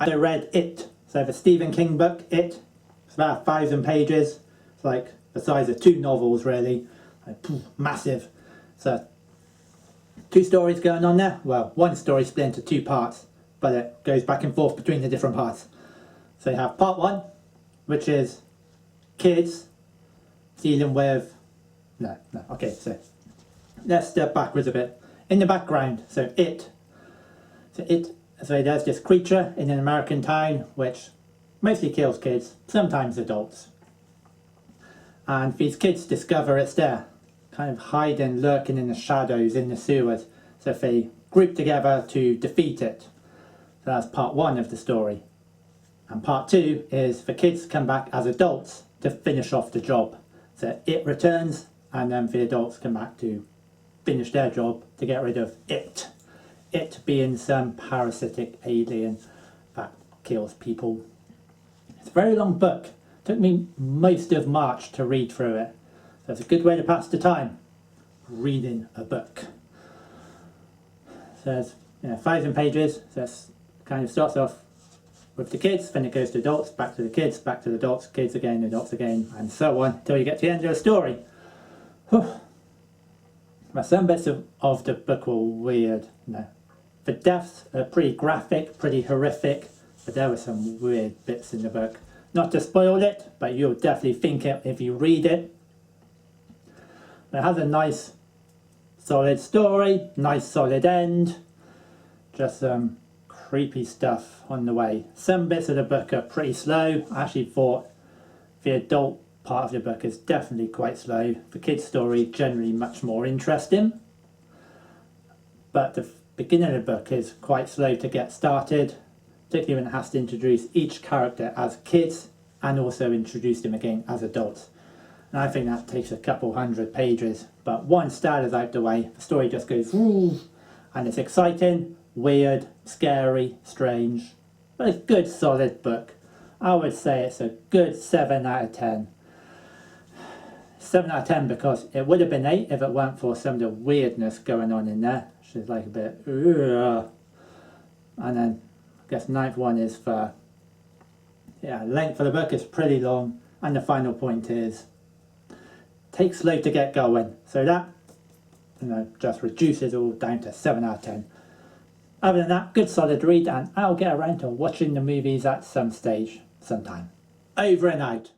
I read It, so the Stephen King book, It. It's about 1,000 pages. It's like the size of 2 novels really, like, massive. So 2 stories going on there. Well, one story split into 2 parts, but it goes back and forth between the different parts. So you have part 1, which is kids dealing with, okay, so let's step backwards a bit. In the background, so there's this creature in an American town which mostly kills kids, sometimes adults. And these kids discover it's there, kind of hiding, lurking in the shadows in the sewers. So they group together to defeat it. So that's part 1 of the story. And part 2 is the kids come back as adults to finish off the job. So it returns, and then the adults come back to finish their job to get rid of it. It being some parasitic alien that kills people. It's a very long book. It took me most of March to read through it. So it's a good way to pass the time, reading a book. So it's 1,000 pages. So it kind of starts off with the kids, then it goes to adults, back to the kids, back to the adults, kids again, adults again, and so on, until you get to the end of the story. Whew. Well, some bits of the book were weird. The deaths are pretty graphic, pretty horrific, but there were some weird bits in the book. Not to spoil it, but you'll definitely think it if you read it. But it has a nice, solid story, nice solid end, just some creepy stuff on the way. Some bits of the book are pretty slow. I actually thought the adult part of the book is definitely quite slow. The kids' story generally much more interesting. But the beginning of the book is quite slow to get started, particularly when it has to introduce each character as kids and also introduce them again as adults. And I think that takes a couple 100 pages. But once that is out the way, the story just goes woo, and it's exciting, weird, scary, strange, but a good solid book. I would say it's a good 7 out of 10. 7 out of 10 because it would have been 8 if it weren't for some of the weirdness going on in there, which is like a bit ugh. And then I guess 9th one is for, length of the book is pretty long, and the final point is takes slow to get going, so that just reduces all down to 7 out of 10. Other than that, good solid read, and I'll get around to watching the movies at some stage, sometime. Over and out.